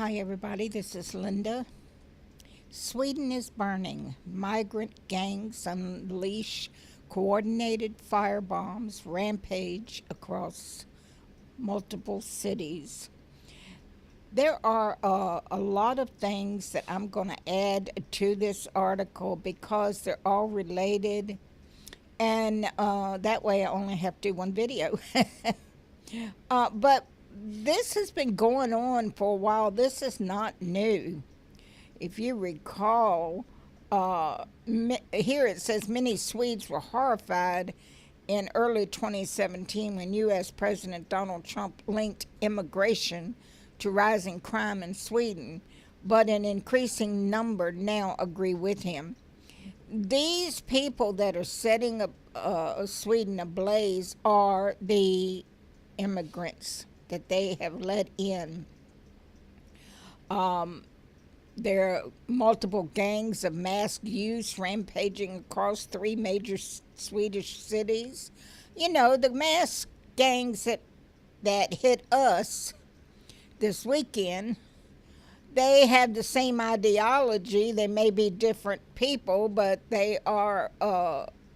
Hi, everybody. This is Linda. Sweden is burning. Migrant gangs unleash coordinated firebombs rampage across multiple cities. There are a lot of things that I'm going to add to this article because they're all related, and that way I only have to do one video. But this has been going on for a while. This is not new. If you recall, here it says many Swedes were horrified in early 2017 when U.S. President Donald Trump linked immigration to rising crime in Sweden, but an increasing number now agree with him. These people that are setting up Sweden ablaze are the immigrants that they have let in. There are multiple gangs of masked youths rampaging across three major Swedish cities. You know, the masked gangs that hit us this weekend, they have the same ideology. They may be different people, but they are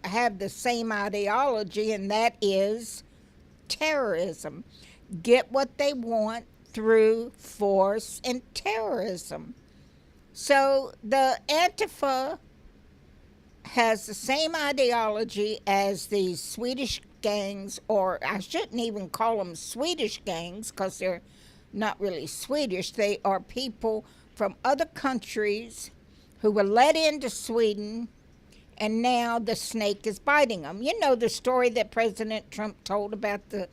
have the same ideology, and that is terrorism. Get what they want through force and terrorism. So the Antifa has the same ideology as these Swedish gangs, or I shouldn't even call them Swedish gangs because they're not really Swedish. They are people from other countries who were let into Sweden, and now the snake is biting them. You know the story that President Trump told about the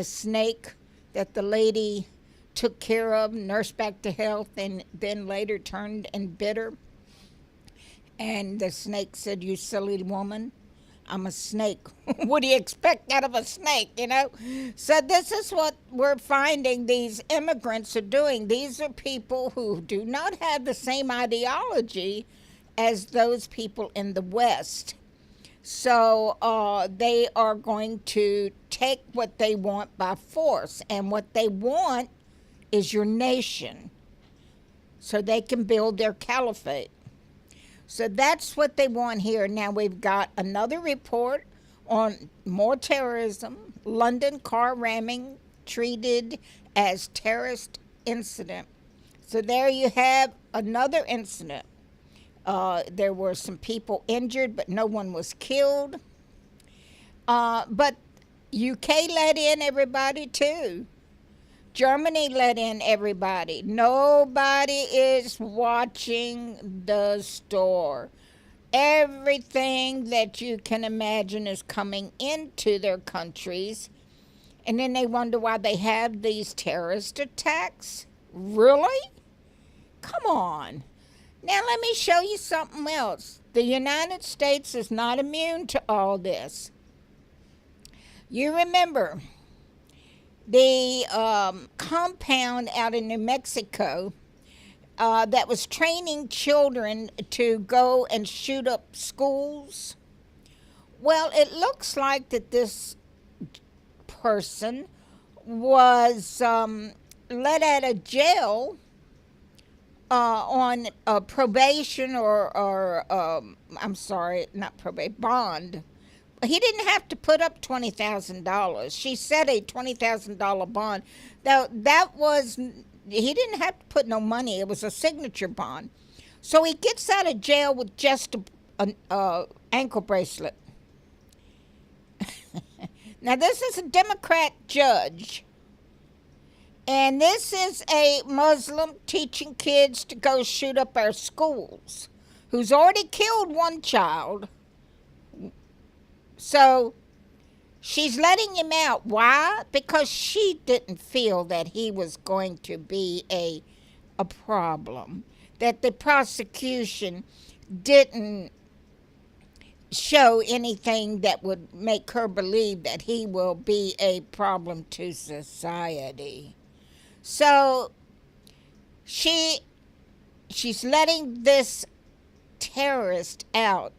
snake that the lady took care of, nursed back to health, and then later turned and bit her. And the snake said, "You silly woman, I'm a snake." What do you expect out of a snake, you know? So this is what we're finding these immigrants are doing. These are people who do not have the same ideology as those people in the West. So they are going to take what they want by force. And what they want is your nation so they can build their caliphate. So that's what they want here. Now we've got another report on more terrorism. London car ramming treated as terrorist incident. So there you have another incident. There were some people injured, but no one was killed. But UK let in everybody too. Germany let in everybody. Nobody is watching the store. Everything that you can imagine is coming into their countries. And then they wonder why they have these terrorist attacks. Really? Come on. Now let me show you something else. The United States is not immune to all this. You remember the compound out in New Mexico that was training children to go and shoot up schools. Well, it looks like that this person was let out of jail on probation or I'm sorry, not probation, bond. He didn't have to put up $20,000. She set a $20,000 bond. Now, he didn't have to put no money. It was a signature bond. So he gets out of jail with just an ankle bracelet. Now, this is a Democrat judge. And this is a Muslim teaching kids to go shoot up our schools, who's already killed one child. So she's letting him out. Why? Because she didn't feel that he was going to be a problem, that the prosecution didn't show anything that would make her believe that he will be a problem to society. So she's letting this terrorist out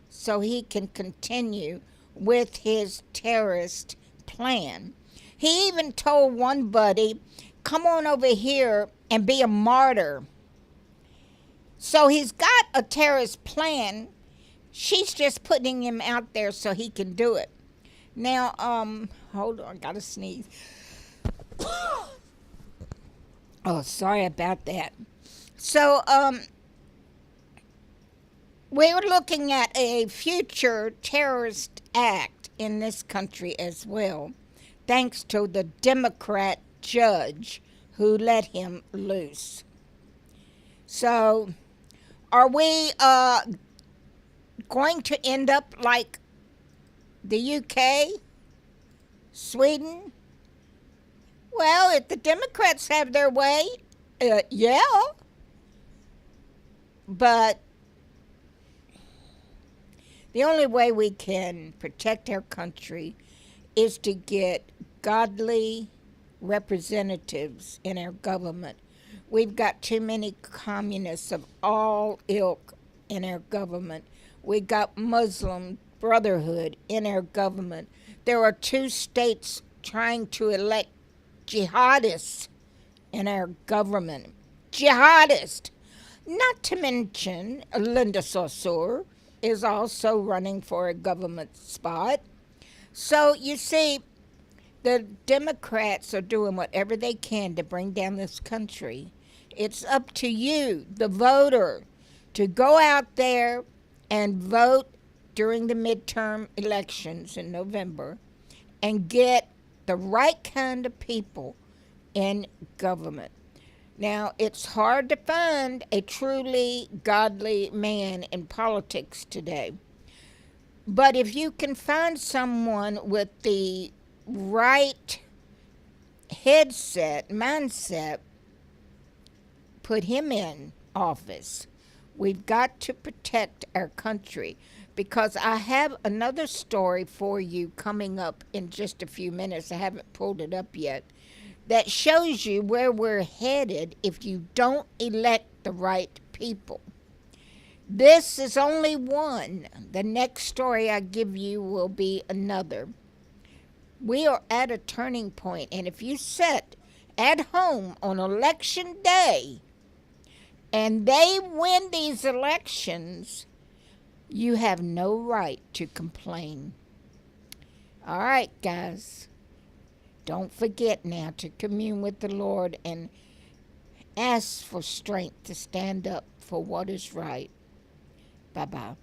so he can continue with his terrorist plan. He even told one buddy come on over here and be a martyr. So he's got a terrorist plan. She's just putting him out there so he can do it. Now, hold on, gotta sneeze. Oh, sorry about that. So, we're looking at a future terrorist act in this country as well, thanks to the Democrat judge who let him loose. So, are we going to end up like the UK, Sweden? Well, if the Democrats have their way, yeah. But the only way we can protect our country is to get godly representatives in our government. We've got too many communists of all ilk in our government. We got Muslim Brotherhood in our government. There are 2 states trying to elect jihadists in our government. Jihadist. Not to mention Linda Sarsour is also running for a government spot. So you see, the Democrats are doing whatever they can to bring down this country. It's up to you, the voter, to go out there and vote during the midterm elections in November and get the right kind of people in government. Now, it's hard to find a truly godly man in politics today. But if you can find someone with the right mindset, put him in office. We've got to protect our country, because I have another story for you coming up in just a few minutes. I haven't pulled it up yet. That shows you where we're headed if you don't elect the right people. This is only one. The next story I give you will be another. We are at a turning point, and if you sit at home on election day and they win these elections, you have no right to complain. All right, guys. Don't forget now to commune with the Lord and ask for strength to stand up for what is right. Bye-bye.